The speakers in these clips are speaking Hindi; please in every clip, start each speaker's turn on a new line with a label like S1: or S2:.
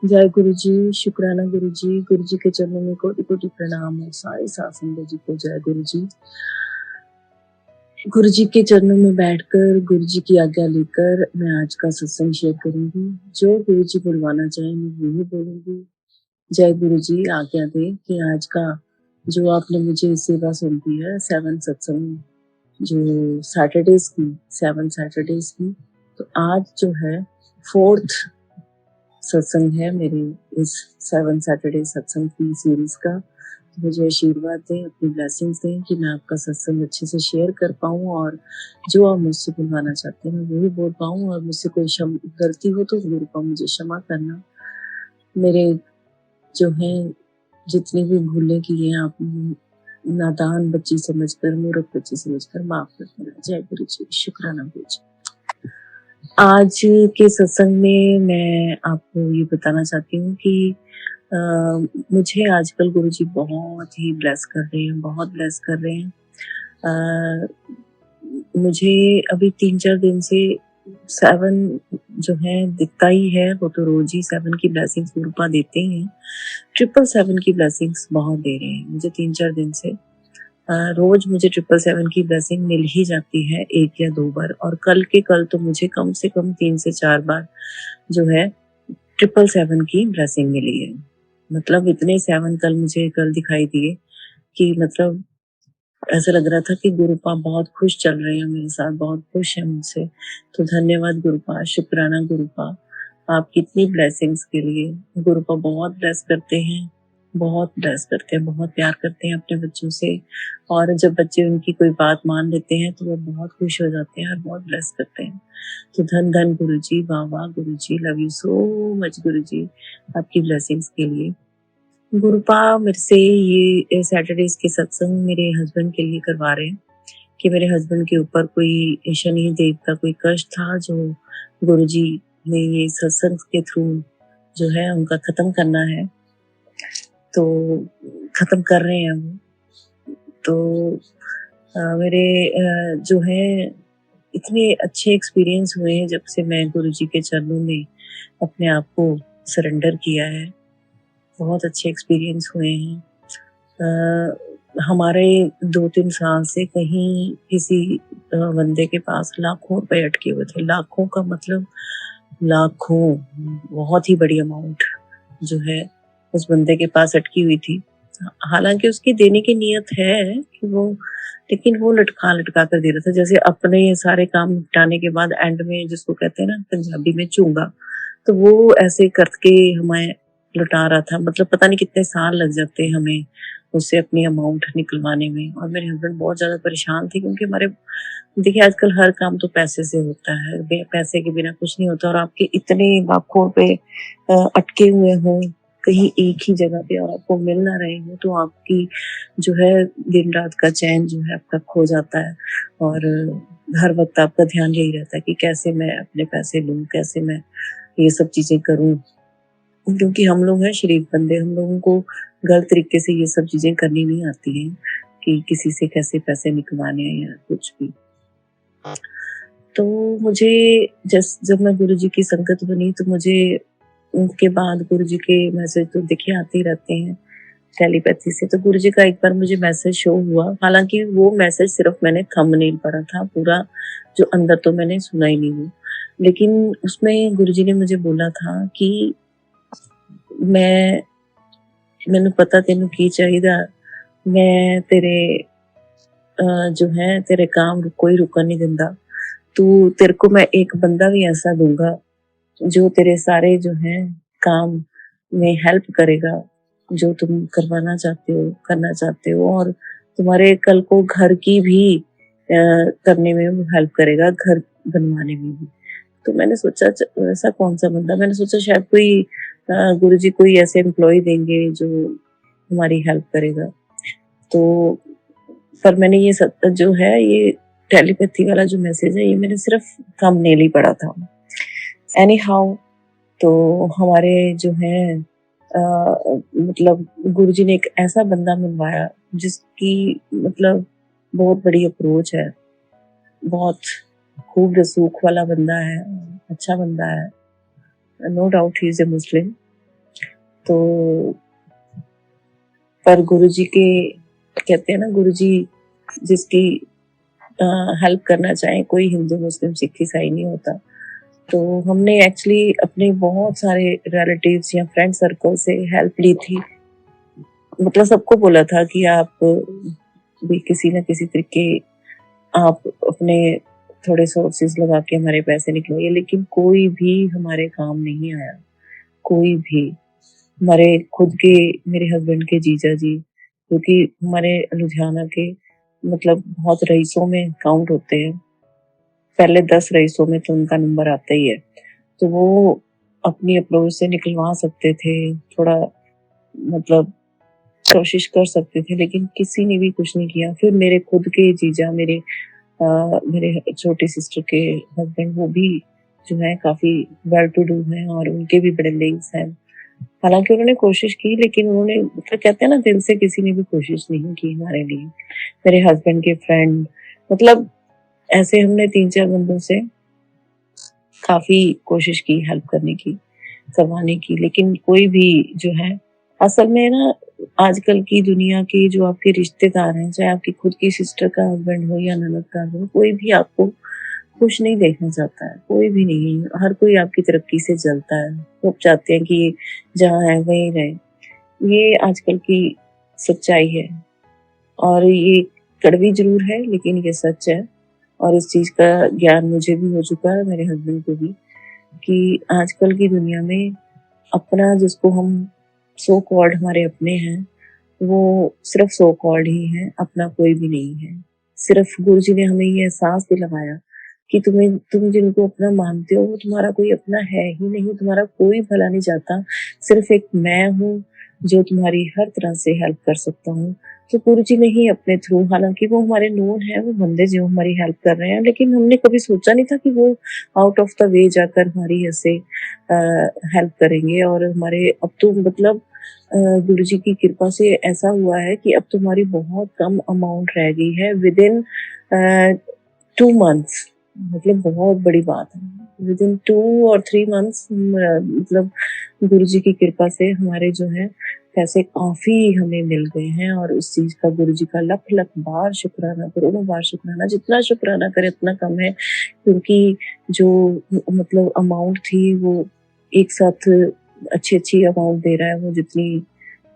S1: जय गुरु जी, शुक्राना गुरु जी के चरणों में कोटि-कोटि प्रणाम है। सारे साथ संगत जी को जय गुरु जी। गुरु जी के चरणों में बैठकर गुरु जी की आज्ञा लेकर मैं आज का सत्संग शेयर करूँगी। जो गुरु जी बुलवाना चाहें मैं वही बोलूँगी। जय गुरु जी आज्ञा दें कि आज का जो आपने मुझे सेवा सौंपी है 7 सत्संग जो सैटरडेज़ की 7 सैटरडेज़ की, तो आज जो है 4th सत्संग है मेरी इस 7 सैटरडे सत्संग की सीरीज का। तो मुझे आशीर्वाद दें, अपनी ब्लेसिंग्स दें कि मैं आपका सत्संग अच्छे से शेयर कर पाऊँ और जो आप मुझसे बुलवाना चाहते हैं वही बोल पाऊँ, और मुझसे कोई गलती हो तो गुरुपा मुझे क्षमा करना। मेरे जो हैं जितनी भी भूलें की हैं आप नादान बच्ची समझकर, मूर्ख बच्ची समझकर माफ कर देना। जय गुरु जी, शुक्राना गुरु जी। आज के सत्संग में मैं आपको ये बताना चाहती हूँ कि अ, मुझे आजकल गुरुजी बहुत ही ब्लेस कर रहे हैं, बहुत ब्लेस कर रहे हैं। अ, मुझे अभी 3-4 दिन से 7 जो है दिखता ही है, वो तो रोज ही 7 की ब्लेसिंग्स गुरुपा देते ही हैं। 777 की ब्लेसिंग्स बहुत दे रहे हैं मुझे 3-4 दिन से। रोज मुझे 777 की ब्लेसिंग मिल ही जाती है 1 या 2 बार, और कल के कल तो मुझे कम से कम 3 से 4 बार जो है 777 की ब्लेसिंग मिली है। मतलब इतने 7 कल दिखाई दिए कि मतलब ऐसा लग रहा था कि गुरुपा बहुत खुश चल रहे हैं मेरे साथ, बहुत खुश हैं मुझसे। तो धन्यवाद गुरुपा, शुक्राना गुरुपा, आपकी इतनी ब्लेसिंग्स के लिए। गुरुपा बहुत ब्लेस करते हैं, बहुत ब्लेस करते हैं, बहुत प्यार करते हैं अपने बच्चों से, और जब बच्चे उनकी कोई बात मान लेते हैं तो वो बहुत खुश हो जाते हैं और बहुत ब्लेस करते हैं। तो धन धन गुरुजी, वाह वाह गुरुजी, लव यू सो मच गुरुजी, आपकी ब्लेसिंग्स के लिए। गुरुपा मेरे से ये सैटरडेज के सत्संग मेरे हस्बैंड के लिए करवा रहे हैं कि मेरे हस्बैंड के ऊपर कोई शनि देव का कोई कष्ट था, जो गुरुजी ने ये सत्संग के थ्रू जो है उनका खत्म करना है, तो खत्म कर रहे हैं वो। तो मेरे जो है इतने अच्छे एक्सपीरियंस हुए हैं जब से मैं गुरुजी के चरणों में अपने आप को सरेंडर किया है। बहुत अच्छे एक्सपीरियंस हुए हैं। हमारे 2-3 साल से कहीं किसी बंदे के पास लाखों रुपए अटके हुए थे। लाखों का मतलब लाखों, बहुत ही बड़ी अमाउंट जो है उस बंदे के पास अटकी हुई थी। हालाँकि उसकी देने की नीयत है कि वो, लेकिन वो लटका-लटका कर दे रहा था। जैसे अपने सारे काम निपटाने के बाद एंड में जिसको कहते हैं ना पंजाबी में चूंगा, तो वो ऐसे करके हमें लौटा रहा था। मतलब पता नहीं कितने साल लग जाते हमें उससे अपनी अमाउंट निकलवाने में, और मेरे हस्बैंड बहुत ज़्यादा परेशान थे क्योंकि हमारे, देखिए आजकल हर काम तो पैसे से होता है, पैसे के बिना कुछ नहीं होता, और आपके इतने लाखों रुपए अटके हुए हों कहीं एक ही जगह पे और आपको मिल ना रहे हो, तो आपकी जो है दिन रात का चैन जो है आपका खो जाता है, और हर वक्त आपका ध्यान यही रहता है कि कैसे मैं अपने पैसे लूं, कैसे मैं ये सब चीजें करूं, क्योंकि हम लोग हैं शरीफ बंदे, हम लोगों को गलत तरीके से ये सब चीजें करनी नहीं आती हैं कि किसी से कैसे पैसे निकलवाने हैं या कुछ भी। तो मुझे जब मैं गुरुजी की संगत बनी तो मुझे उनके बाद गुरुजी के मैसेज तो देखिए आते ही रहते हैं टेलीपैथी से। तो गुरुजी का एक बार मुझे मैसेज शो हुआ, हालांकि वो मैसेज सिर्फ मैंने थंबनेल पढ़ा था, पूरा जो अंदर तो मैंने सुना ही नहीं वो। लेकिन उसमें गुरुजी ने मुझे बोला था कि मैं मैनू पता तेनू की चाहिदा, मैं तेरे जो है तेरे काम कोई रुकन नहीं दिंदा, तू तेरे को मैं एक बंदा भी ऐसा दूंगा जो तेरे सारे जो है काम में हेल्प करेगा, जो तुम करवाना चाहते हो, करना चाहते हो, और तुम्हारे कल को घर की भी करने में वो हेल्प करेगा, घर बनवाने में भी। तो मैंने सोचा ऐसा कौन सा बंदा, मैंने सोचा शायद कोई गुरुजी कोई ऐसे एम्प्लॉय देंगे जो हमारी हेल्प करेगा। तो पर मैंने ये सब जो है ये टेलीपैथी वाला जो मैसेज है ये मैंने सिर्फ थंबनेल ही पढ़ा था। एनी हाउ, तो हमारे जो है मतलब गुरुजी ने एक ऐसा बंदा मिलवाया जिसकी मतलब बहुत बड़ी अप्रोच है, बहुत खूब रसूख वाला बंदा है, अच्छा बंदा है। No doubt he is a Muslim, तो पर गुरुजी के कहते हैं ना, गुरुजी जिसकी हेल्प करना चाहे, कोई हिंदू, मुस्लिम, सिख, ईसाई नहीं होता। तो हमने एक्चुअली अपने बहुत सारे रिलेटिव्स या फ्रेंड सर्कल से हेल्प ली थी। मतलब सबको बोला था कि आप भी किसी न किसी तरीके आप अपने थोड़े सोर्सेस लगा के हमारे पैसे निकलवाइए, लेकिन कोई भी हमारे काम नहीं आया, कोई भी। हमारे खुद के, मेरे हस्बैंड के जीजा जी, क्योंकि हमारे लुधियाना के मतलब बहुत रईसों में काउंट होते हैं, पहले 10 रईसों में तो उनका नंबर आता ही है। तो वो अपनी अप्रोच से निकलवा सकते थे, थोड़ा मतलब कोशिश कर सकते थे, लेकिन किसी ने भी कुछ नहीं किया। फिर मेरे खुद के जीजा, मेरे छोटी सिस्टर के हस्बैंड, वो भी जो है काफ़ी वेल टू डू हैं और उनके भी बड़े लिंक्स हैं। हालाँकि उन्होंने कोशिश की, लेकिन उन्होंने मतलब कहते हैं ना, दिल से किसी ने भी कोशिश नहीं की हमारे लिए। मेरे हस्बैंड के फ्रेंड, मतलब ऐसे हमने 3-4 बंदों से काफ़ी कोशिश की हेल्प करने की, करवाने की, लेकिन कोई भी जो है, असल में ना आजकल की दुनिया के जो आपके रिश्तेदार हैं, चाहे आपकी खुद की सिस्टर का हस्बैंड हो या ननद का हस्बैंड, कोई भी आपको खुश नहीं देखना चाहता है, कोई भी नहीं। हर कोई आपकी तरक्की से जलता है। वो चाहते हैं कि जहाँ है वहीं रहे। ये आजकल की सच्चाई है और ये कड़वी ज़रूर है, लेकिन ये सच है। और इस चीज़ का ज्ञान मुझे भी हो चुका है, मेरे हस्बैंड को भी, कि आजकल की दुनिया में अपना जिसको हम सो कॉल्ड हमारे अपने हैं, वो सिर्फ़ सो कॉल्ड ही हैं, अपना कोई भी नहीं है। सिर्फ़ गुरुजी ने हमें ये एहसास दिलवाया कि तुम जिनको अपना मानते हो, वो तुम्हारा कोई अपना है ही नहीं, तुम्हारा कोई भला नहीं चाहता। सिर्फ़ एक मैं हूँ, जो तुम्हारी हर तरह से हेल्प कर सकता हूँ। तो गुरुजी ने ही अपने थ्रू, हालाँकि वो हमारे नोन हैं, वो बंदे जो हमारी हेल्प कर रहे हैं, लेकिन हमने कभी सोचा नहीं था कि वो आउट ऑफ द वे जाकर हमारी ऐसे हेल्प करेंगे। और हमारे अब तो मतलब गुरुजी की कृपा से ऐसा हुआ है कि अब तो हमारी बहुत कम अमाउंट रह गई है विदिन 2 मंथ्स, मतलब बहुत बड़ी बात है। विदिन 2 और 3 मंथ्स मतलब गुरुजी की कृपा से हमारे जो है पैसे काफ़ी हमें मिल गए हैं, और उस चीज़ का गुरुजी का लख-लख बार शुक्राना, करोड़ों बार शुक्राना, जितना शुक्राना करें उतना कम है, क्योंकि जो मतलब अमाउंट थी वो एक साथ अच्छी-अच्छी अमाउंट दे रहा है वो, जितनी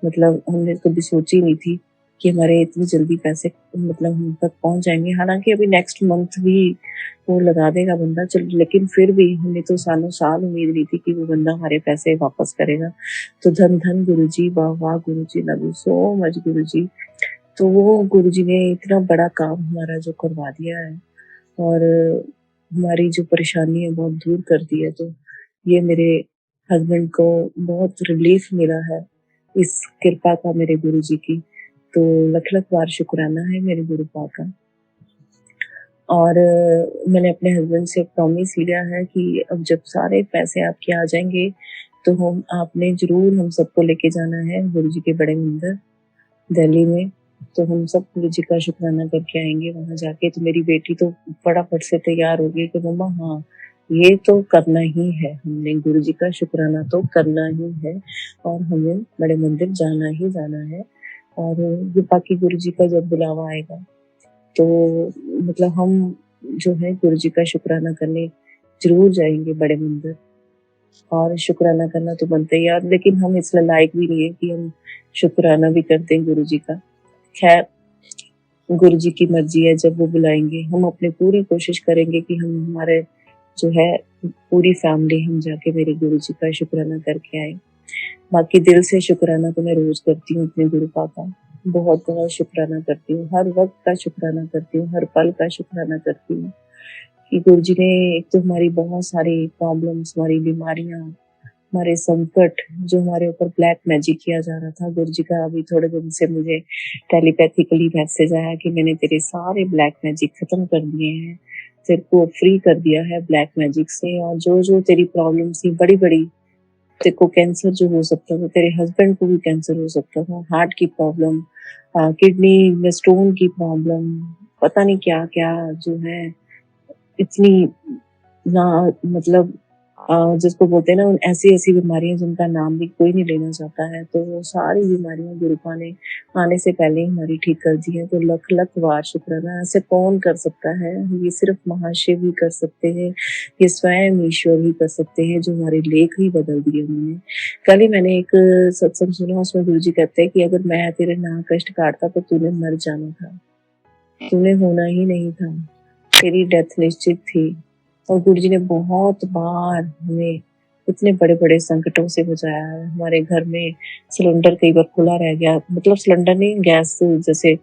S1: मतलब हमने कभी सोची नहीं थी कि हमारे इतनी जल्दी पैसे मतलब हम तक पहुँच जाएँगे। हालाँकि अभी नेक्स्ट मंथ भी वो लगा देगा बंदा, चल, लेकिन फिर भी हमें तो सालों-साल उम्मीद नहीं थी कि वो बंदा हमारे पैसे वापस करेगा। तो धन-धन गुरुजी, वाह-वाह गुरुजी, लव यू सो मच गुरुजी। तो वो गुरुजी ने इतना बड़ा काम हमारा जो करवा दिया है, और हमारी जो परेशानी है बहुत दूर कर दी है। तो ये मेरे हस्बैंड को बहुत रिलीफ मिला है इस कृपा का, मेरे गुरुजी की। तो लख-लख बार शुक्राना है मेरे गुरु पा का। और मैंने अपने हस्बैंड से प्रॉमिस लिया है कि अब जब सारे पैसे आपके आ जाएँगे, तो हम आपने ज़रूर हम सबको लेके जाना है गुरुजी के बड़े मंदिर दिल्ली में। तो हम सब गुरुजी का शुक्राना करके आएँगे वहाँ जाके। तो मेरी बेटी तो फटाफट से तैयार हो गई कि मम्मा हाँ, ये तो करना ही है, हमने गुरुजी का शुक्राना तो करना ही है, और हमें बड़े मंदिर जाना ही जाना है। और ये बाकी गुरुजी का जब बुलावा आएगा, तो मतलब हम जो है गुरुजी का शुक्राना करने ज़रूर जाएँगे बड़े मंदिर। और शुक्राना करना तो बनता ही है, और लेकिन हम इसलिए लायक भी नहीं है कि हम शुक्राना भी कर दें गुरुजी का। ख़ैर, गुरुजी की मर्ज़ी है, जब वो बुलाएँगे हम अपनी पूरी कोशिश करेंगे कि हम हमारे जो है पूरी फैमिली हम जाके मेरे गुरुजी का शुक्राना करके आएँ। बाकी दिल से शुक्राना तो मैं रोज़ करती हूँ अपने गुरु पापा, बहुत-बहुत शुक्राना करती हूँ, हर वक़्त का शुक्राना करती हूँ, हर पल का शुक्राना करती हूँ कि गुरुजी ने एक तो हमारी बहुत सारी प्रॉब्लम्स, हमारी बीमारियाँ, हमारे संकट, जो हमारे ऊपर ब्लैक मैजिक किया जा रहा था, गुरुजी का अभी थोड़े दिन से मुझे टेलीपैथिकली मैसेज आया कि मैंने तेरे सारे ब्लैक मैजिक खत्म कर दिए हैं, तेरे को फ्री कर दिया है ब्लैक मैजिक से, और जो-जो तेरी प्रॉब्लम्स थी बड़ी-बड़ी, तेरे को कैंसर जो हो सकता था, तेरे हस्बैंड को भी कैंसर हो सकता था, हार्ट की प्रॉब्लम, किडनी में स्टोन की प्रॉब्लम, पता नहीं क्या-क्या जो है, इतनी ना मतलब जिसको बोलते हैं ना, उन ऐसी-ऐसी बीमारियाँ जिनका नाम भी कोई नहीं लेना चाहता है, तो वो सारी बीमारियाँ गुरुपा ने आने से पहले ही हमारी ठीक कर दी हैं। तो लख-लख वार शुक्राना। ऐसे कौन कर सकता है? ये सिर्फ़ महाशिव ही कर सकते हैं, ये स्वयं ईश्वर ही कर सकते हैं, जो हमारे लेख ही बदल दिए उन्होंने। कल ही मैंने एक सत्संग सुना, उसमें गुरुजी कहते हैं कि अगर मैं तेरे ना कष्ट काटता तो तूने मर जाना था, तूने होना ही नहीं था, तेरी डेथ निश्चित थी। और गुरुजी ने बहुत बार हमें इतने बड़े-बड़े संकटों से बचाया है। हमारे घर में सिलेंडर कई बार खुला रह गया, मतलब सिलेंडर नहीं, गैस जैसे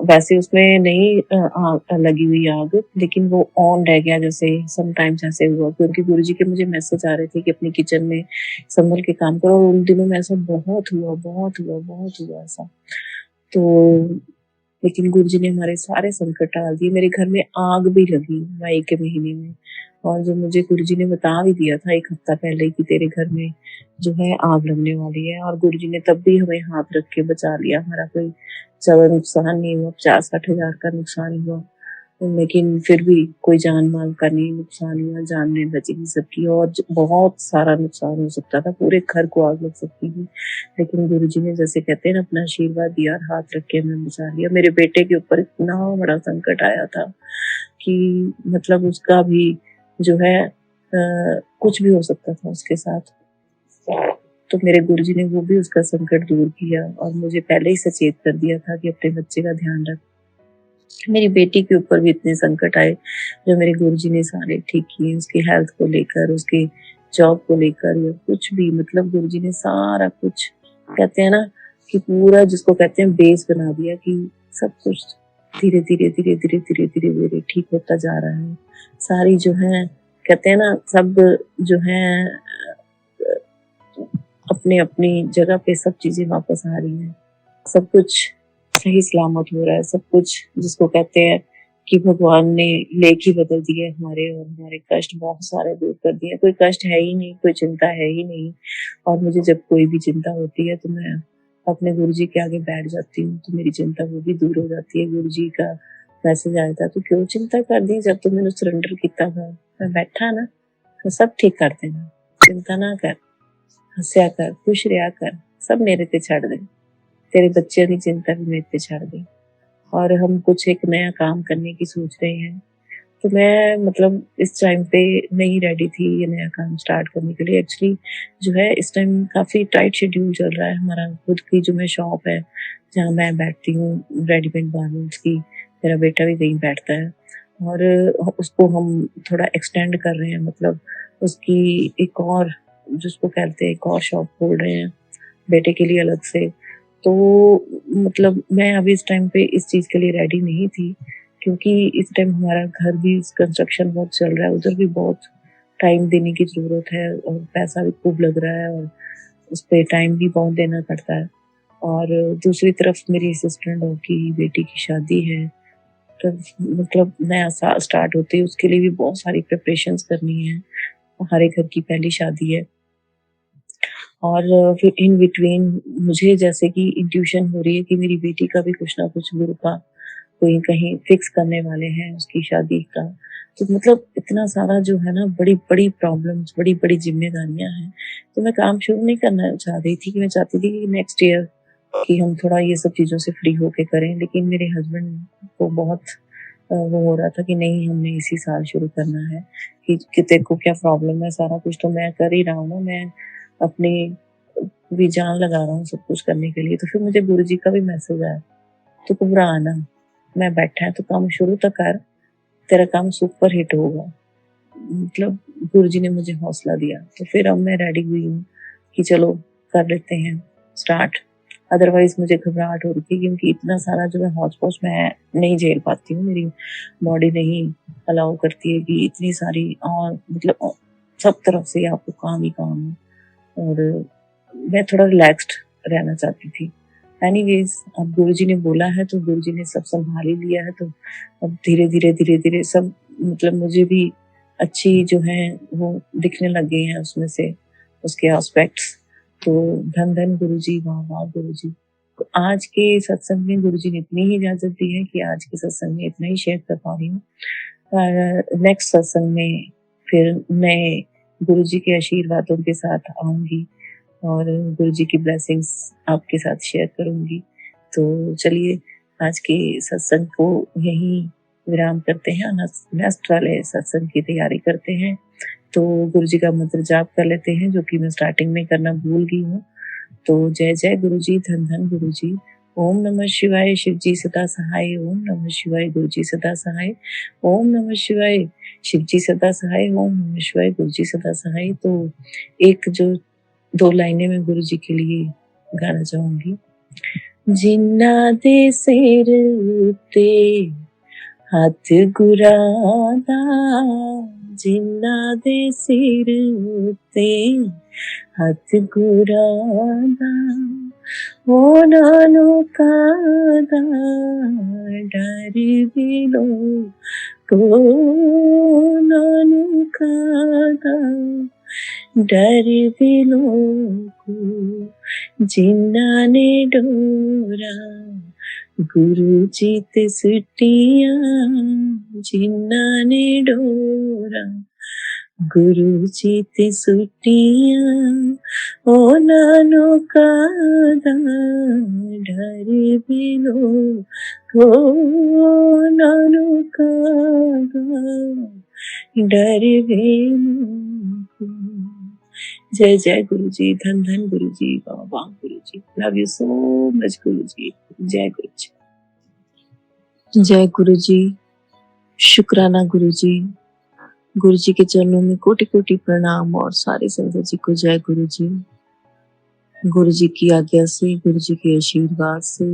S1: वैसे उसमें नहीं आग लगी हुई आग, लेकिन वो ऑन रह गया, जैसे समटाइम्स ऐसे हुआ, क्योंकि गुरुजी के मुझे मैसेज आ रहे थे कि अपनी किचन में संभल के काम करो, और उन दिनों में ऐसा बहुत हुआ ऐसा। तो लेकिन गुरुजी ने हमारे सारे संकट टाल दिए। मेरे घर में आग भी लगी मई के महीने में, और जो मुझे गुरुजी ने बता भी दिया था 1 हफ्ता पहले कि तेरे घर में जो है आग लगने वाली है, और गुरुजी ने तब भी हमें हाथ रख के बचा लिया। हमारा कोई ज़्यादा नुकसान नहीं हुआ, 50-60 हज़ार का नुकसान हुआ। लेकिन फिर भी कोई जान-माल का नहीं नुकसान हुआ, जानें बची सबकी, और बहुत सारा नुकसान हो सकता था, पूरे घर को आग लग सकती थी। लेकिन गुरुजी ने, जैसे कहते हैं ना, अपना आशीर्वाद दिया और हाथ रख के हमें बचा लिया। मेरे बेटे के ऊपर इतना बड़ा संकट आया था कि मतलब उसका भी जो है कुछ भी हो सकता था उसके साथ। तो मेरे गुरुजी ने वो भी उसका संकट दूर किया, और मुझे पहले ही सचेत कर दिया था कि अपने बच्चे का ध्यान रख। मेरी बेटी के ऊपर भी इतने संकट आए, जो मेरे गुरुजी ने सारे ठीक किए, उसकी हेल्थ को लेकर, उसकी जॉब को लेकर, या कुछ भी, मतलब गुरुजी ने सारा कुछ, कहते हैं ना कि पूरा, जिसको कहते हैं, बेस बना दिया कि सब कुछ धीरे-धीरे ठीक होता जा रहा है। सारी जो है, कहते हैं ना, सब जो है अपनी-अपनी जगह पे सब चीज़ें वापस आ रही हैं। सब कुछ सही सलामत हो रहा है, सब कुछ, जिसको कहते हैं कि भगवान ने लेख ही बदल दिए हमारे, और हमारे कष्ट बहुत सारे दूर कर दिए। कोई कष्ट है ही नहीं, कोई चिंता है ही नहीं, और मुझे जब कोई भी चिंता होती है तो मैं अपने गुरुजी के आगे बैठ जाती हूँ, तो मेरी चिंता वो भी दूर हो जाती है। गुरुजी का मैसेज आया था, "तू क्यों चिंता करदी, जब तू मैनू सरेंडर कीता था, मैं बैठा ना, मैं सब ठीक कर देना, चिंता ना कर, हँसया कर, खुश रहा कर, सब मेरे ते छड्ड दे, तेरे बच्चों की चिंता भी मेरे पे छड्ड दे।" और हम कुछ एक नया काम करने की सोच रहे हैं। तो मैं, मतलब इस टाइम पे नहीं रेडी थी ये नया काम स्टार्ट करने के लिए। एक्चुअली जो है, इस टाइम काफ़ी टाइट शेड्यूल चल रहा है हमारा। खुद की जो मैं शॉप है, जहाँ मैं बैठती हूँ रेडीमेड गारमेंट्स की, मेरा बेटा भी वहीं बैठता है, और उसको हम थोड़ा एक्सटेंड कर रहे हैं, मतलब उसकी एक और, जिसको कहते हैं, एक और शॉप खोल रहे हैं बेटे के लिए अलग से। तो मतलब मैं अभी इस टाइम पे इस चीज़ के लिए रेडी नहीं थी, क्योंकि इस टाइम हमारा घर भी कंस्ट्रक्शन बहुत चल रहा है, उधर भी बहुत टाइम देने की ज़रूरत है, और पैसा भी खूब लग रहा है, और उस पे टाइम भी बहुत देना पड़ता है। और दूसरी तरफ मेरी सिस्टर-इन-लॉ की बेटी की शादी है, तो मतलब नया साल स्टार्ट होते ही उसके लिए भी बहुत सारी प्रिपरेशंस करनी है। हमारे घर की पहली शादी है, और फिर इन बिटवीन मुझे जैसे कि इंट्यूशन हो रही है कि मेरी बेटी का भी कुछ ना कुछ गुरु का कोई कहीं फिक्स करने वाले हैं उसकी शादी का। तो मतलब इतना सारा जो है ना, बड़ी-बड़ी प्रॉब्लम्स, बड़ी-बड़ी ज़िम्मेदारियाँ हैं। तो मैं काम शुरू नहीं करना चाह रही थी, कि मैं चाहती थी कि नेक्स्ट ईयर कि हम थोड़ा ये सब चीज़ों से फ्री होके करें। लेकिन मेरे हस्बैंड को बहुत वो हो रहा था कि नहीं, हमने इसी साल शुरू करना है, कि तेरे को क्या प्रॉब्लम है, सारा कुछ तो मैं कर ही रहा हूँ ना, मैं अपनी भी जान लगा रहा हूँ सब कुछ करने के लिए। तो फिर मुझे गुरुजी का भी मैसेज आया, "तू घबरा ना, मैं बैठा है, तू काम शुरू तो कर, तेरा काम सुपर हिट होगा।" मतलब गुरुजी ने मुझे हौसला दिया। तो फिर अब मैं रेडी हुई हूँ कि चलो कर लेते हैं स्टार्ट। अदरवाइज़ मुझे घबराहट हो रही थी, क्योंकि इतना सारा जो है हौच-पौच मैं नहीं झेल पाती हूँ, मेरी बॉडी नहीं अलाउ करती है कि इतनी सारी, और मतलब सब तरफ से आपको काम ही काम है, और मैं थोड़ा रिलैक्स्ड रहना चाहती थी। एनीवेज़, अब गुरुजी ने बोला है तो गुरुजी ने सब सँभाल ही लिया है, तो अब धीरे-धीरे सब, मतलब मुझे भी अच्छी जो है वो दिखने लग गई हैं उसमें से, उसके एस्पेक्ट्स। तो धन-धन गुरुजी, वाह-वाह गुरुजी। तो आज के सत्संग में गुरुजी ने इतनी ही इजाज़त दी है कि आज के सत्संग में इतना ही शेयर कर पा रही हूँ। नेक्स्ट सत्संग में फिर नए गुरु जी के आशीर्वादों के साथ आऊँगी और गुरु जी की ब्लेसिंग्स आपके साथ शेयर करूँगी। तो चलिए आज के सत्संग को यहीं विराम करते हैं, नेक्स्ट वाले सत्संग की तैयारी करते हैं। तो गुरु जी का मंत्र जाप कर लेते हैं, जो कि मैं स्टार्टिंग में करना भूल गई हूँ। तो जय जय गुरु जी, धन धन गुरु जी। ओम नमः शिवाय, शिव जी सदा सहाय। ओम नमः शिवाय, गुरु जी सदा सहाय। ओम नमः शिवाय, शिव जी सदा सहाय। ओम नमः शिवाय, गुरु जी सदा सहाय। तो एक जो 2 लाइनें मैं गुरु जी के लिए गाना चाहूँगी। जिन्ना दे सिर उत्ते हत्थ गुरां दा, जिन्ना दे सिर उत्ते हत्थ गुरां दा, ਉਹਨਾਂ ਨੂੰ ਕਾਹਦਾ ਡਰ ਵੀ ਲੋਕੋ, ਉਹਨਾਂ ਨੂੰ ਕਾਹਦਾ ਡਰ ਵੀ ਲੋਕੋ, ਜਿਨ੍ਹਾਂ ਨੇ ਡੋਰਾ ਗੁਰੂ ਜੀ ਤੇ ਸੁੱਟੀਆਂ, ਜਿਨ੍ਹਾਂ ਨੇ ਡੋਰਾ ਗੁਰੂ ਜੀ ਤੇ ਸੁੱਟੀਆਂ, ਉਹਨਾਂ ਨੂੰ ਕਾਹਦਾ ਡਰ ਵੀ ਲੋਕੋ, ਉਹਨਾਂ ਨੂੰ ਕਾਹਦਾ डर भी लोगो। जय जय गुरु जी, धन धन गुरु जी, वाह वाह गुरु जी, लव यू सो मच गुरु जी। जय गुरु जी, जय गुरु जी, शुक्राना गुरु जी। गुरु जी के चरणों में कोटि कोटि प्रणाम और सारे संगत जी को जय गुरु जी। गुरु जी की आज्ञा से, गुरु जी के आशीर्वाद से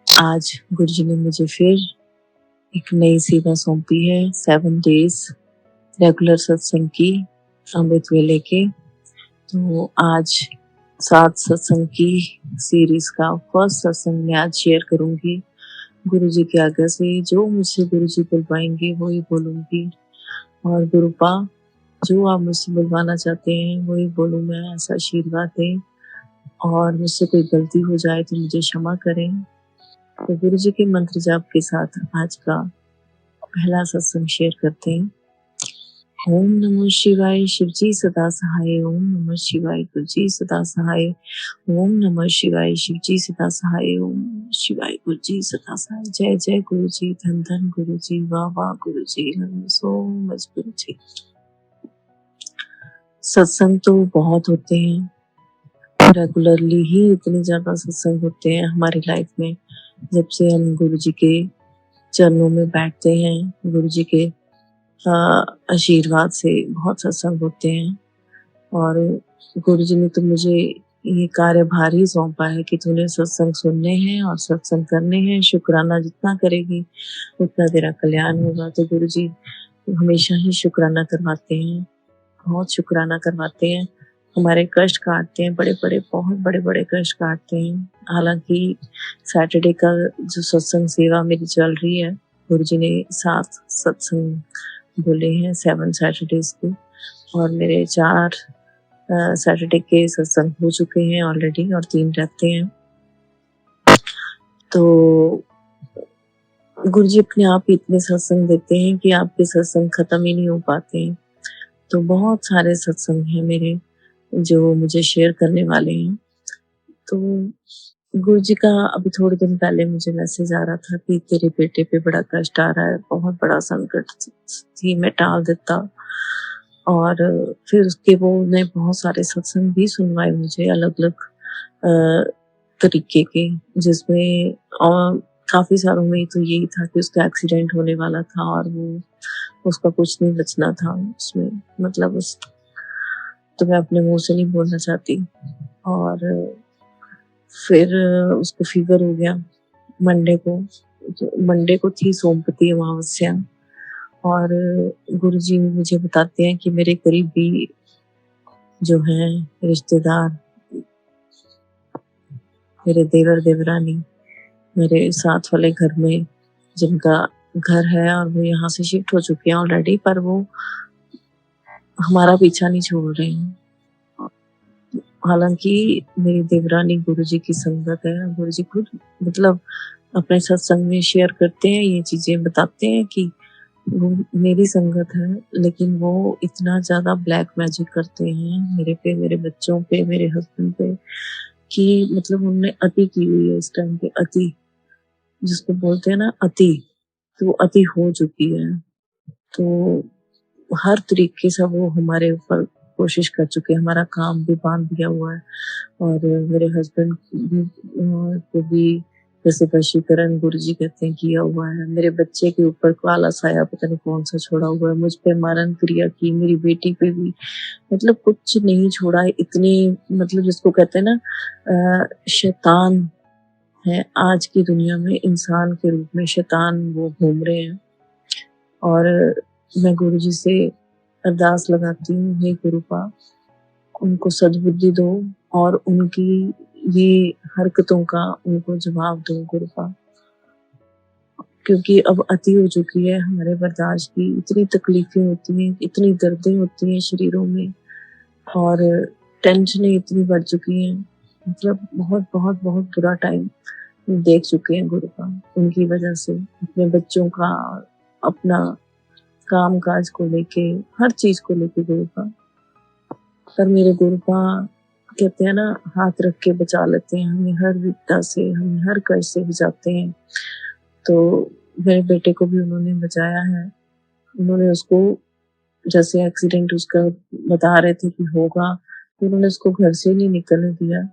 S1: आज गुरु जी ने मुझे फिर एक नई सेवा सौंपी है, 7 डेज रेगुलर सत्संग की, अमृत वेले के। तो आज 7 सत्संग की सीरीज का फर्स्ट सत्संग मैं आज शेयर करूंगी। गुरु जी की आज्ञा से जो मुझसे गुरु जी बुलवाएंगे वही बोलूंगी, और गुरुपा जो आप मुझसे बुलवाना चाहते हैं वही बोलूं मैं, ऐसा आशीर्वाद दें। और मुझसे कोई गलती हो जाए तो मुझे क्षमा करें। तो गुरु जी के मंत्र जाप के साथ आज का पहला सत्संग शेयर करते हैं। ओम नमः शिवाय, शिव जी सदा सहाय। ओम नमः शिवाय, गुरु जी सदा सहाय। ओम नमः शिवाय, शिव जी सदा सहाय। ओम नमः शिवाय, गुरु जी सदा सहाय। जय जय गुरु जी, धन धन गुरु जी, वाह वाह गुरु जी, लव यू सो मच गुरु जी। सत्संग तो बहुत होते हैं, रेगुलरली ही इतने ज्यादा सत्संग होते हैं हमारी लाइफ में। जब से हम गुरु जी के चरणों में बैठते हैं, गुरु जी के आशीर्वाद से बहुत सत्संग होते हैं। और गुरु जी ने तो मुझे ये कार्यभार ही सौंपा है कि तूने सत्संग सुनने हैं और सत्संग करने हैं। शुक्राना जितना करेगी उतना तेरा कल्याण होगा। तो गुरु जी हमेशा ही शुक्राना करवाते हैं, बहुत शुक्राना करवाते हैं, हमारे कष्ट काटते हैं, बड़े बड़े बहुत बड़े बड़े कष्ट काटते हैं। हालांकि सैटरडे का जो सत्संग सेवा मेरी चल रही है, गुरु जी ने 7 सत्संग बोले हैं, 7 सैटरडेज के, और मेरे 4 सैटरडे के सत्संग हो चुके हैं ऑलरेडी और 3 रहते हैं। तो गुरु जी अपने आप ही इतने सत्संग देते हैं कि आपके सत्संग खत्म ही नहीं हो पाते हैं। तो बहुत सारे सत्संग हैं मेरे जो मुझे शेयर करने वाले हैं। तो गुरु जी का अभी थोड़े दिन पहले मुझे मैसेज आ रहा था कि तेरे बेटे पे बड़ा कष्ट आ रहा है, बहुत बड़ा संकट थी, मैं टाल देता। और फिर उसके वो ने बहुत सारे सत्संग भी सुनवाए मुझे, अलग अलग तरीके के, जिसमें काफी सारों में तो यही था कि उसका एक्सीडेंट होने वाला था और वो उसका कुछ नहीं बचना था उसमें, मतलब उस तो मैं अपने मुंह से नहीं बोलना चाहती। और फिर उसको फीवर हो गया मंडे को थी सोमवती अमावस्या। और गुरु जी मुझे बताते हैं कि मेरे करीबी जो हैं रिश्तेदार, मेरे देवर देवरानी, मेरे साथ वाले घर में जिनका घर है और वो यहाँ से शिफ्ट हो चुके हैं ऑलरेडी, पर वो हमारा पीछा नहीं छोड़ रहे हैं। हालांकि मेरी देवरानी गुरु जी की संगत है, गुरु जी खुद मतलब अपने सत्संग में शेयर करते हैं, ये चीजें बताते हैं कि वो मेरी संगत है, लेकिन वो इतना ज़्यादा ब्लैक मैजिक करते हैं मेरे पे, मेरे बच्चों पे, मेरे हस्बैंड पे, कि मतलब उन्होंने अति की हुई है इस टाइम पे, अति, जिसको बोलते हैं ना अति, तो वो अति हो चुकी है। तो हर तरीके से वो हमारे ऊपर कोशिश कर चुके हैं, हमारा काम भी बांध दिया हुआ है, और मेरे हस्बैंड को भी जैसे वशीकरण गुरुजी कहते हैं किया हुआ है। मेरे बच्चे के ऊपर काला साया पता नहीं कौन सा छोड़ा हुआ है, मुझ पे मारन क्रिया की, मेरी बेटी पे भी, मतलब कुछ नहीं छोड़ा है। इतनी, मतलब जिसको कहते हैं ना शैतान है आज की दुनिया में, इंसान के रूप में शैतान वो घूम रहे हैं। और मैं गुरुजी से अरदास लगाती हूँ, हे गुरुपा उनको सद्बुद्धि दो, और उनकी ये हरकतों का उनको जवाब दो गुरुपा, क्योंकि अब अति हो चुकी है हमारे बर्दाश्त की। इतनी तकलीफें होती हैं, इतनी दर्दें होती हैं शरीरों में, और टेंशनें इतनी बढ़ चुकी हैं, मतलब बहुत बहुत बहुत बुरा टाइम देख चुके हैं गुरुपा उनकी वजह से, अपने बच्चों का, अपना काम काज को लेके, हर चीज को लेके गुरुपा। पर मेरे गुरुपा कहते हैं ना, हाथ रख के बचा लेते हैं हमें हर विपदा से, हमें हर कर्ज से बचाते हैं। तो मेरे बेटे को भी उन्होंने बचाया है। उन्होंने उसको, जैसे एक्सीडेंट उसका बता रहे थे कि होगा, तो उन्होंने उसको घर से नहीं निकलने दिया।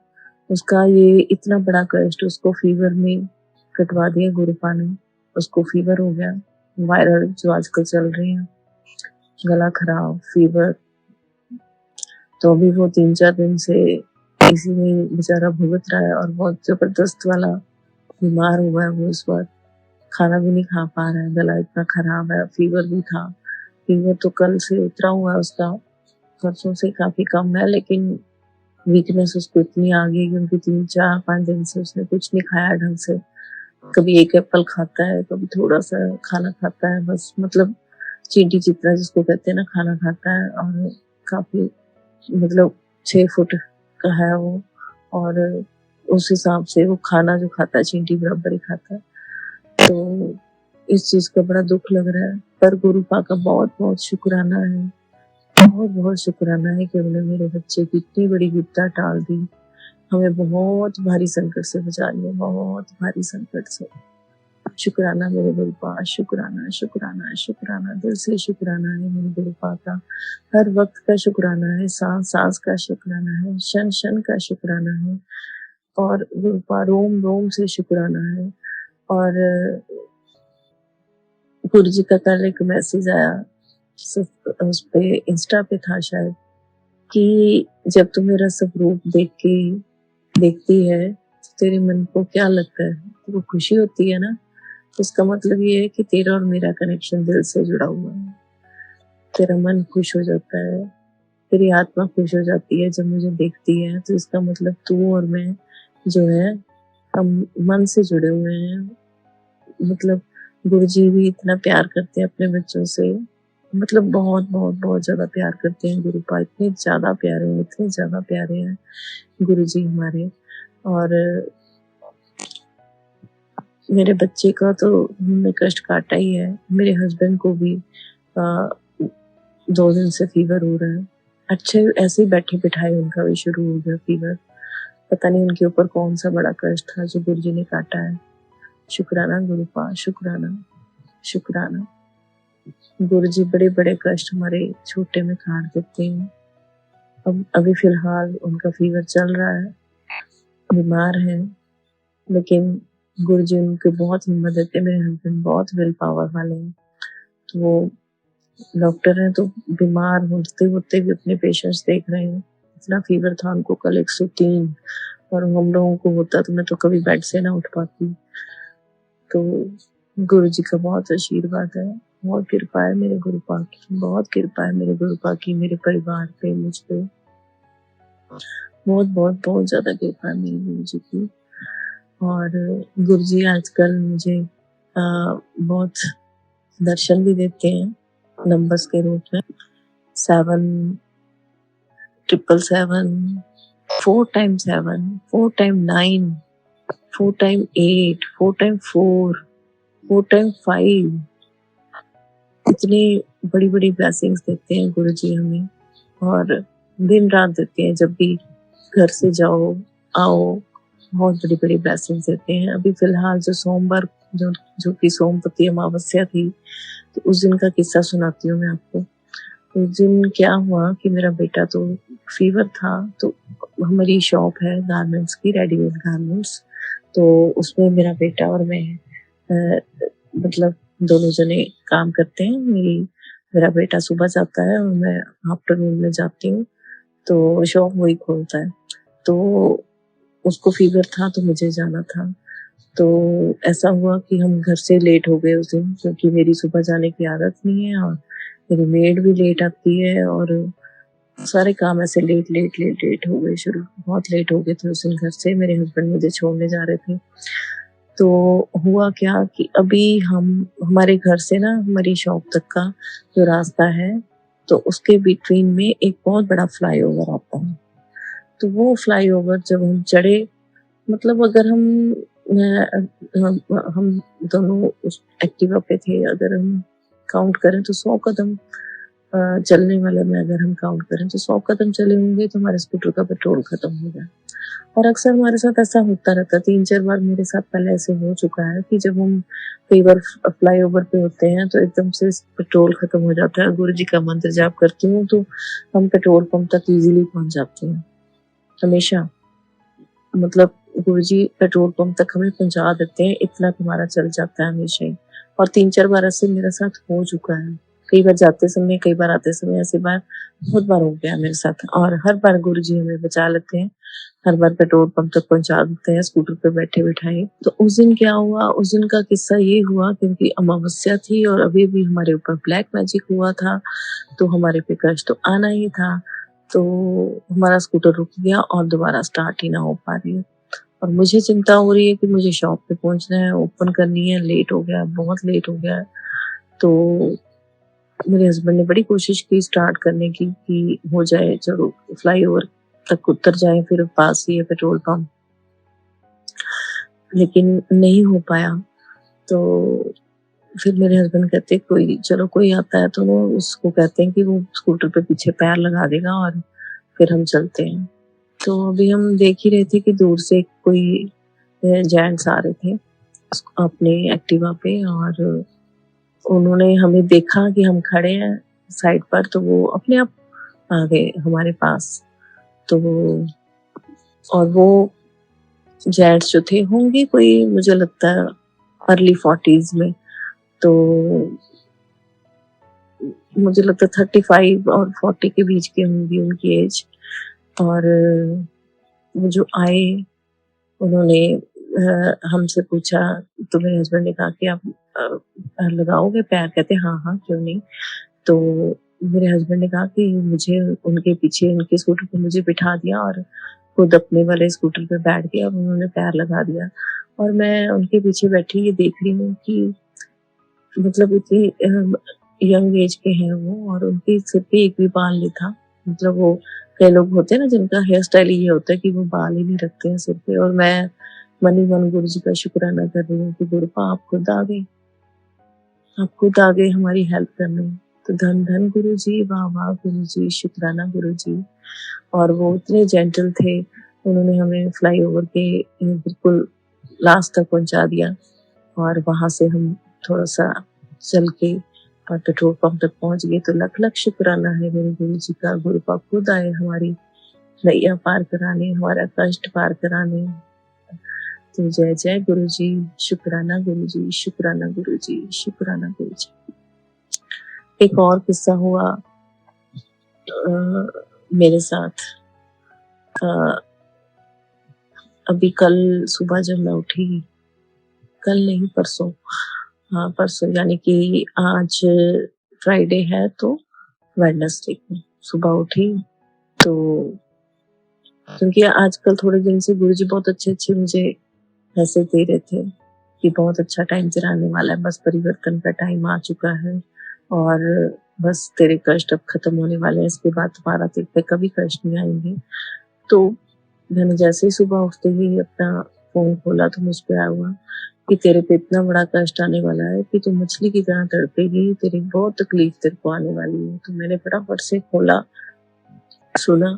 S1: उसका ये इतना बड़ा कष्ट उसको फीवर में कटवा दिया गुरुपा ने। उसको फीवर हो गया, वायरल जो आजकल चल रही है, गला खराब, फीवर। तो अभी वो 3-4 दिन से इसी में बेचारा भुगत रहा है, और बहुत जबरदस्त वाला बीमार हुआ है वो इस बार। खाना भी नहीं खा पा रहा है, गला इतना खराब है, फीवर भी था। फीवर तो कल से उतरा हुआ है उसका, परसों से काफी कम है, लेकिन वीकनेस उसको इतनी आ गई कि उनकी 3-4-5 दिन से उसने कुछ नहीं खाया ढंग से। कभी एक एप्पल खाता है, कभी थोड़ा सा खाना खाता है, बस मतलब चींटी चित्रा जिसको कहते हैं ना, खाना खाता है। और काफी, मतलब 6 फुट का है वो, और उस हिसाब से वो खाना जो खाता है चींटी बराबर ही खाता है। तो इस चीज का बड़ा दुख लग रहा है, पर गुरुपा का बहुत बहुत शुक्राना है, बहुत बहुत शुक्राना है कि उन्होंने मेरे बच्चे की इतनी बड़ी विपदा टाल दी, हमें बहुत भारी संकट से बचा लिया, बहुत भारी संकट से। शुक्राना मेरे गुरुपा, शुक्राना शुक्राना शुक्राना, दिल से शुक्राना है मेरे गुरुपा का। हर वक्त का शुक्राना है, सांस सांस का शुक्राना है, क्षण क्षण का शुक्राना है, और गुरुपा रोम रोम से शुक्राना है। और गुरु जी का कल एक मैसेज आया, उस पे इंस्टा पे था शायद, कि जब तू मेरा स्वरूप देखती है तो तेरे मन को क्या लगता है, तेरे को खुशी होती है ना। इसका मतलब ये है कि तेरा और मेरा कनेक्शन दिल से जुड़ा हुआ है, तेरा मन खुश हो जाता है, तेरी आत्मा खुश हो जाती है जब मुझे देखती है। तो इसका मतलब तू और मैं जो है, हम मन से जुड़े हुए हैं। मतलब गुरुजी भी इतना प्यार करते हैं अपने बच्चों से, मतलब बहुत बहुत बहुत ज्यादा प्यार करते हैं गुरुपा, इतने ज्यादा प्यारे हैं, इतने ज्यादा प्यारे हैं गुरुजी हमारे। और मेरे बच्चे का तो उन्होंने कष्ट काटा ही है, मेरे हस्बैंड को भी 2 दिन से फीवर हो रहा है। अच्छे ऐसे ही बैठे बिठाए उनका भी शुरू हो गया फीवर। पता नहीं उनके ऊपर कौन सा बड़ा कष्ट था जो गुरुजी ने काटा है। शुक्राना गुरुपा, शुक्राना शुक्राना। गुरुजी बड़े बड़े कष्ट हमारे छोटे में काट देते हैं। अब अभी फिलहाल उनका फीवर चल रहा है, बीमार है, लेकिन गुरुजी उनके बहुत हिम्मत देते हैं। मेरे हस्बैंड बहुत विल पावर वाले हैं, तो वो डॉक्टर हैं, तो बीमार होते होते भी अपने पेशेंट्स देख रहे हैं। इतना फीवर था उनको कल 103, और हम लोगों को होता तो मैं तो कभी बेड से ना उठ पाती। तो गुरु जी का बहुत आशीर्वाद है, बहुत कृपा है मेरे गुरुपा की, बहुत कृपा है मेरे गुरुपा की, मेरे परिवार पे, मुझ पे बहुत बहुत बहुत ज्यादा कृपा है मेरे गुरु जी की। और गुरु जी आजकल मुझे बहुत दर्शन भी देते हैं नंबर्स के रूप में। 7 777, 4 times 7, 4 times 9, 4 times 8, 4 times 4, 4 times 5, इतनी बड़ी-बड़ी ब्लेसिंग्स देते हैं गुरुजी हमें और दिन-रात देते हैं जब भी घर से जाओ, आओ, बहुत बड़ी-बड़ी ब्लेसिंग्स देते हैं। अभी फ़िलहाल जो सोमवार जो जो कि सोमवती अमावस्या थी, तो उस दिन का किस्सा सुनाती हूँ मैं आपको। उस दिन क्या हुआ कि मेरा बेटा तो फ़ीवर था, तो हमारी शॉप है गारमेंट्स की, रेडीमेड गारमेंट्स, तो उसमें मेरा बेटा और मैं अ, मतलब दोनों जने काम करते हैं। मेरा बेटा सुबह जाता है और मैं आफ्टरनून में जाती हूँ, तो शॉप वही खोलता है। तो उसको फ़ीवर था तो मुझे जाना था। तो ऐसा हुआ कि हम घर से लेट हो गए उस दिन क्योंकि मेरी सुबह जाने की आदत नहीं है और मेरी मेड भी लेट आती है और सारे काम ऐसे लेट हो गए शुरू। बहुत लेट हो गए थे उस दिन घर से, मेरे हस्बैंड मुझे छोड़ने जा रहे थे। तो हुआ क्या कि अभी हम हमारे घर से ना हमारी शॉप तक का जो रास्ता है, तो उसके बिटवीन में एक बहुत बड़ा फ्लाईओवर आता है। तो वो फ्लाईओवर जब हम चढ़े मतलब अगर हम दोनों उस एक्टिवा पे थे, अगर हम काउंट करें तो 100 कदम चलने वाले में अगर हम काउंट करें तो 100 कदम चले होंगे तो हमारे स्कूटर का पेट्रोल खत्म हो गया। और अक्सर हमारे साथ ऐसा होता रहता है, 3-4 बार मेरे साथ पहले ऐसे हो चुका है कि जब हम कई बार फ्लाईओवर पे होते हैं तो एकदम से पेट्रोल खत्म हो जाता है। गुरु जी का मंत्र जाप करती हूँ तो हम पेट्रोल पंप तक ईज़िली पहुँच जाते हैं, हमेशा। मतलब गुरुजी पेट्रोल पंप तक हमें पहुँचा देते हैं, इतना तो हमारा चल जाता है हमेशा ही। और 3-4 बार ऐसे मेरे साथ हो चुका है। कई बार जाते समय, कई बार आते समय ऐसी बार बहुत बार हो गया मेरे साथ और हर बार गुरुजी हमें बचा लेते हैं। हर बार पेट्रोल पंप तक पहुँचा देते हैं स्कूटर पे बैठे-बिठाए। तो उस दिन क्या हुआ, उस दिन का किस्सा ये हुआ क्योंकि अमावस्या थी और अभी-अभी हमारे ऊपर ब्लैक मैजिक हुआ था, तो हमारे पे कष्ट तो आना ही था। तो हमारा स्कूटर रुक गया और दोबारा स्टार्ट ही ना हो पा रही है। और मुझे चिंता हो रही है कि मुझे शॉप पे पहुँचना है, ओपन करनी है, लेट हो गया है, बहुत लेट हो गया है। तो मेरे हस्बैंड ने बड़ी कोशिश की स्टार्ट करने की कि हो जाए, चलो फ्लाईओवर तक उतर जाएँ, फिर पास ही है पेट्रोल पंप, लेकिन नहीं हो पाया। तो फिर मेरे हस्बैंड कहते कोई चलो कोई आता है तो वो उसको कहते हैं कि वो स्कूटर पे पीछे पैर लगा देगा और फिर हम चलते हैं। तो अभी हम देख ही रहे थे कि दूर से कोई जेंट्स आ रहे थे अपने एक्टिवा पे और उन्होंने हमें देखा कि हम खड़े हैं साइड पर तो वो अपने आप आ गए हमारे पास। तो और वो जेंट्स जो थे होंगे कोई मुझे लगता है अर्ली 40s में। तो मुझे लगता है 35 और 40 के बीच की होंगी उनकी एज। और वो जो आए उन्होंने हमसे पूछा तो मेरे हस्बैंड ने कहा कि आप लगाओगे पैर? कहते हाँ, हाँ, क्यों नहीं? तो मेरे हस्बैंड ने कहा कि मुझे उनके पीछे उनके स्कूटर पे मुझे बिठा दिया और खुद अपने वाले स्कूटर पे बैठ गए और उन्होंने पैर लगा दिया। और मैं उनके पीछे बैठी ये देख रही हूँ कि मतलब इतनी यंग एज के हैं वो और उनके सिर पे एक भी बाल नहीं था। मतलब वो कई लोग होते हैं ना जिनका हेयर स्टाइल ये होता है कि वो बाल ही नहीं रखते हैं सिर पे और मैं मन ही मन गुरु जी का शुक्राना कर रही हूँ कि गुरुपा आप खुद आ गए, आप खुद आ गए हमारी हेल्प करने। तो धन धन गुरु जी, वाह वाह गुरु जी, शुक्राना गुरु जी। और वो इतने जेंटल थे, उन्होंने हमें फ्लाईओवर के बिल्कुल लास्ट तक पहुँचा दिया और वहाँ से हम थोड़ा-सा चल के और पेट्रोल पंप तक पहुँच गए। तो लख-लख शुक्राना है मेरे गुरु जी का, गुरुपा खुद आए हमारी नैया पार कराने, हमारा कष्ट पार कराने। तो जय जय गुरु जी, शुक्राना गुरु जी, शुक्राना गुरु जी, शुक्राना गुरु जी। एक और किस्सा हुआ मेरे साथ अ, अभी कल सुबह जब मैं उठी, कल नहीं परसों, हाँ परसों यानी कि आज फ्राइडे है तो वेडनेसडे को सुबह उठी तो क्योंकि आजकल थोड़े दिन से गुरुजी बहुत अच्छे-अच्छे मुझे मैसेज दे रहे थे कि बहुत अच्छा टाइम तेरा आने वाला है, बस परिवर्तन का टाइम आ चुका है और बस तेरे कष्ट अब खत्म होने वाले हैं, इसके बाद दोबारा तेरे पे कभी कष्ट नहीं आएँगे। तो मैंने जैसे ही सुबह उठते ही अपना फ़ोन खोला तो मुझ पे आया हुआ कि तेरे पे इतना बड़ा कष्ट आने वाला है कि तू मछली की तरह तड़पेगी, तेरी बहुत तकलीफ तेरे को आने वाली है। तो मैंने फटाफट से खोला, सुना,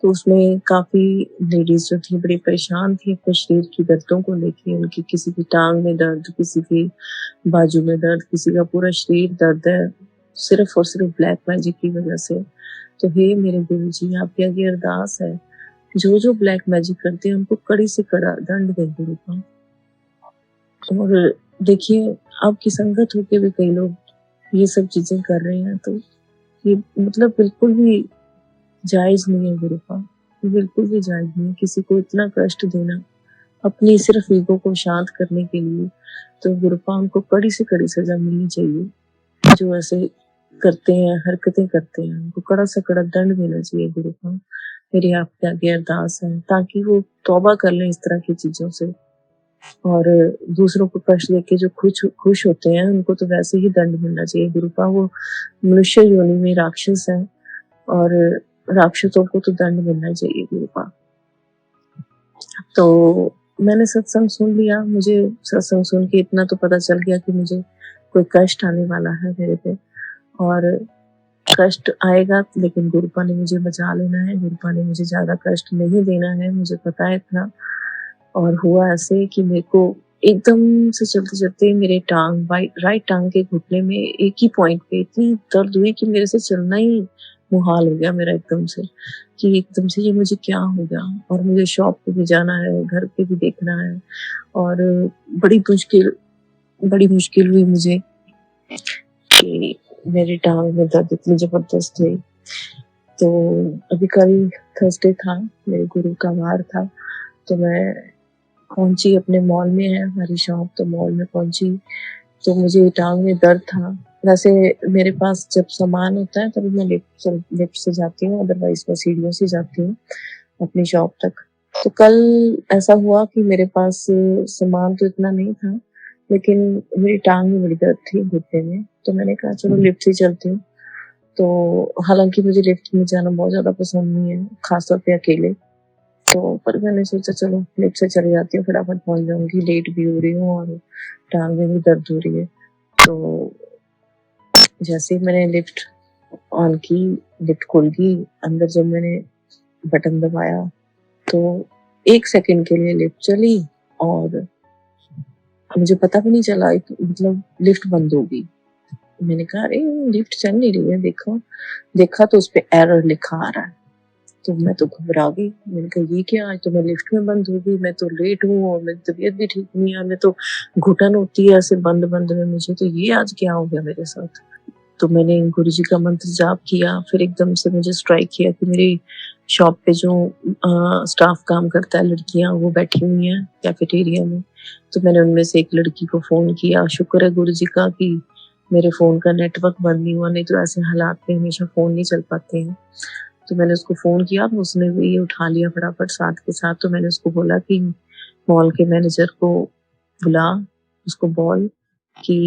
S1: तो उसमें काफ़ी लेडीज़ जो थी बड़ी परेशान थी अपने शरीर की दर्दों को लेके। उनकी किसी की टाँग में दर्द, किसी की बाजू में दर्द, किसी का पूरा शरीर दर्द है, सिर्फ़ और सिर्फ़ ब्लैक मैजिक की वज़ह से। तो हे मेरे गुरुजी, आपके आगे अरदास है, जो ब्लैक मैजिक करते हैं उनको कड़ी से कड़ा दंड दें गुरुपाद। और देखिए, आपकी संगत होके भी कई लोग ये सब चीज़ें कर रहे हैं, तो ये मतलब बिल्कुल भी जायज़ नहीं है गुरुपाद, बिल्कुल भी जायज़ नहीं है किसी को इतना कष्ट देना, अपनी सिर्फ़ ईगो को शांत करने के लिए। तो गुरुपाद उनको कड़ी से कड़ी सज़ा मिलनी चाहिए, जो ऐसे करते हैं, हरकतें करते हैं, उनको कड़ा से कड़ा दंड मिलना चाहिए गुरुपाद। मेरी आपके आगे अरदास है ताकि वो तौबा कर लें इस तरह की चीज़ों से। और दूसरों को कष्ट देके जो खुश खुश होते हैं, उनको तो वैसे ही दंड मिलना चाहिए गुरुपाद। वो मनुष्य योनि में राक्षस हैं और राक्षसों को तो दंड मिलना चाहिए गुरुपाद। तो मैंने सत्संग सुन लिया, मुझे सत्संग सुन के इतना तो पता चल गया कि मुझे कोई कष्ट आने वाला है मेरे पे, और कष्ट आएगा लेकिन गुरुपाद ने मुझे बचा लेना है, गुरुपाद ने मुझे ज़्यादा कष्ट नहीं देना है, मुझे पता है इतना। और हुआ ऐसे कि मेरे को एकदम से चलते-चलते मेरे राइट टाँग के घुटने में एक ही पॉइंट पे इतनी दर्द हुई कि मेरे से चलना ही मुहाल हो गया मेरा एकदम से, कि एकदम से ये मुझे क्या हो गया। और मुझे शॉप पे भी जाना है, घर पे भी देखना है, और बड़ी मुश्किल बड़ी मुश्किल हुई मुझे कि मेरी टाँग में दर्द इतनी ज़बरदस्त हुई। तो अभी कल थर्सडे था, मेरे गुरु का वार था, तो मैं पहुँची, अपने मॉल में है हमारी शॉप, तो मॉल में पहुँची, तो मुझे टाँग में दर्द था। वैसे मेरे पास जब सामान होता है तभी मैं लिफ्ट से जाती हूँ, अदरवाइज़ मैं सीढ़ियों से जाती हूँ अपनी शॉप तक। तो कल ऐसा हुआ कि मेरे पास सामान तो इतना नहीं था, लेकिन मेरी टाँग में बड़ी दर्द थी घुटने में, तो मैंने कहा चलो लिफ्ट से चलती हूँ। तो हालाँकि मुझे लिफ्ट में जाना बहुत ज़्यादा पसंद नहीं है, ख़ास तौर पे अकेले। तो पर मैंने सोचा चलो लिफ्ट से चली जाती हूँ, फटाफट पहुँच जाऊँगी, लेट भी हो रही हूँ और टाँग में भी दर्द हो रही है। तो जैसे ही मैंने लिफ्ट ऑन की, लिफ्ट खुल गई, अंदर जब मैंने बटन दबाया, तो 1 सेकंड के लिए लिफ्ट चली और मुझे पता भी नहीं चला, मतलब लिफ्ट बंद हो गई। मैंने कहा अरे लिफ्ट चल नहीं रही है, देखा तो उसपे एरर लिखा आ रहा है। तो मैं तो घबरा गई, मैंने कहा ये क्या, आज तो मैं लिफ्ट में बंद हो गई, मैं तो लेट हूँ और मेरी तबीयत भी ठीक नहीं है, मैं तो घुटन होती है ऐसे बंद-बंद में मुझे, तो ये आज क्या हो गया मेरे साथ। तो मैंने गुरुजी का मंत्र जाप किया, फिर एकदम से मुझे स्ट्राइक किया कि मेरी शॉप पे जो स्टाफ काम करता है, लड़कियाँ वो बैठी हुई हैं कैफेटेरिया में। तो मैंने उनमें से एक लड़की को फ़ोन किया, शुक्र है गुरुजी का कि मेरे फ़ोन का नेटवर्क बंद नहीं हुआ, नहीं तो ऐसे हालात में हमेशा फ़ोन नहीं चल पाते हैं। तो मैंने उसको फ़ोन किया, तो उसने भी उठा लिया फटाफट साथ के साथ। तो मैंने उसको बोला कि मॉल के मैनेजर को बुला, उसको बोल कि